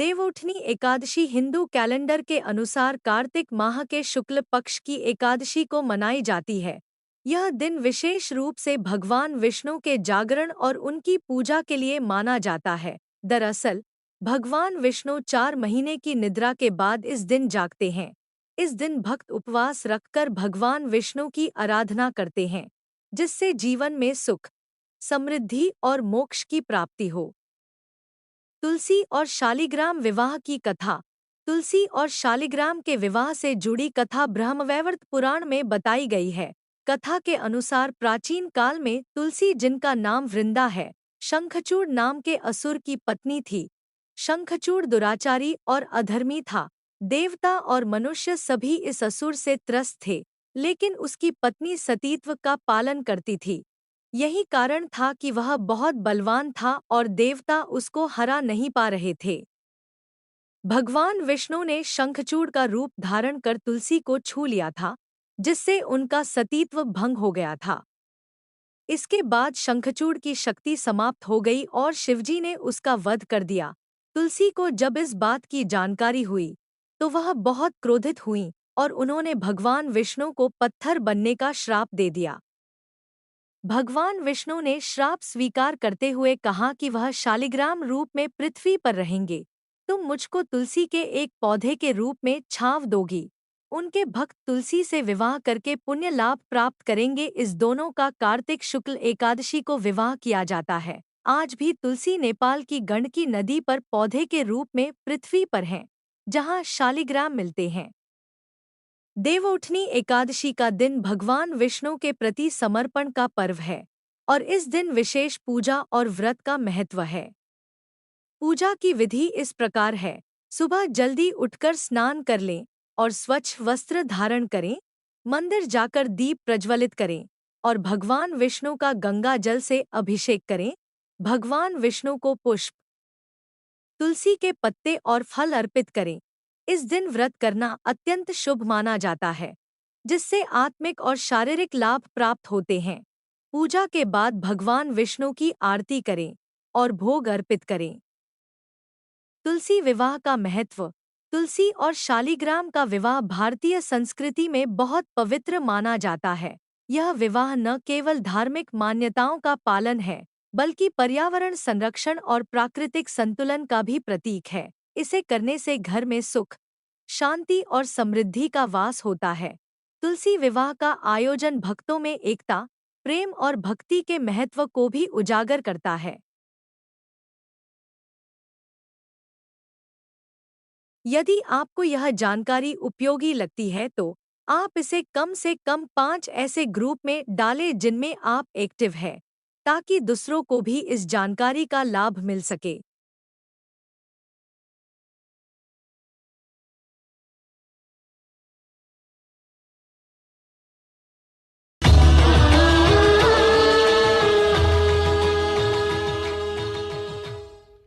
Devuthani Ekadashi Hindu calendar के अनुसार कार्तिक माह के शुक्ल पक्ष की एकादशी को मनाई जाती है। यह दिन विशेष रूप से भगवान विष्णु के जागरण और उनकी पूजा के लिए माना जाता है। दरअसल भगवान विष्णु 4 महीने की निद्रा के बाद इस दिन जागते हैं। इस दिन भक्त उपवास रखकर भगवान विष्णु की आराधना करते हैं, जिससे जीवन में सुख, समृद्धि और मोक्ष की प्राप्ति हो। तुलसी और शालिग्राम विवाह की कथा। तुलसी और शालिग्राम के विवाह से जुड़ी कथा ब्रह्मवैवर्त पुराण में बताई गई है। कथा के अनुसार प्राचीन काल में तुलसी, जिनका नाम वृंदा है, शंखचूड़ नाम के असुर की पत्नी थी। शंखचूड़ दुराचारी और अधर्मी था। देवता और मनुष्य सभी इस असुर से त्रस्त थे, लेकिन उसकी पत्नी सतीत्व का पालन करती थी। यही कारण था कि वह बहुत बलवान था और देवता उसको हरा नहीं पा रहे थे। भगवान विष्णु ने शंखचूड़ का रूप धारण कर तुलसी को छू लिया था, जिससे उनका सतीत्व भंग हो गया था। इसके बाद शंखचूड़ की शक्ति समाप्त हो गई और शिवजी ने उसका वध कर दिया। तुलसी को जब इस बात की जानकारी हुई, तो वह बहुत क्रोधित हुईं और उन्होंने भगवान विष्णु को पत्थर बनने का श्राप दे दिया। भगवान विष्णु ने श्राप स्वीकार करते हुए कहा कि वह शालिग्राम रूप में पृथ्वी पर रहेंगे। तुम मुझको तुलसी के एक पौधे के रूप में छांव दोगी। उनके भक्त तुलसी से विवाह करके पुण्य लाभ प्राप्त करेंगे। इस दोनों का कार्तिक शुक्ल एकादशी को विवाह किया जाता है। आज भी तुलसी नेपाल की गंडकी नदी पर पौधे के रूप में पृथ्वी पर हैं, जहाँ शालिग्राम मिलते हैं। देवउठनी एकादशी का दिन भगवान विष्णु के प्रति समर्पण का पर्व है और इस दिन विशेष पूजा और व्रत का महत्व है। पूजा की विधि इस प्रकार है। सुबह जल्दी उठकर स्नान कर लें और स्वच्छ वस्त्र धारण करें। मंदिर जाकर दीप प्रज्वलित करें और भगवान विष्णु का गंगा जल से अभिषेक करें। भगवान विष्णु को पुष्प, तुलसी के पत्ते और फल अर्पित करें। इस दिन व्रत करना अत्यंत शुभ माना जाता है, जिससे आत्मिक और शारीरिक लाभ प्राप्त होते हैं। पूजा के बाद भगवान विष्णु की आरती करें और भोग अर्पित करें। तुलसी विवाह का महत्व। तुलसी और शालिग्राम का विवाह भारतीय संस्कृति में बहुत पवित्र माना जाता है। यह विवाह न केवल धार्मिक मान्यताओं का पालन है, बल्कि पर्यावरण संरक्षण और प्राकृतिक संतुलन का भी प्रतीक है। इसे करने से घर में सुख, शांति और समृद्धि का वास होता है। तुलसी विवाह का आयोजन भक्तों में एकता, प्रेम और भक्ति के महत्व को भी उजागर करता है। यदि आपको यह जानकारी उपयोगी लगती है तो आप इसे कम से कम 5 ऐसे ग्रुप में डालें जिनमें आप एक्टिव हैं, ताकि दूसरों को भी इस जानकारी का लाभ मिल सके।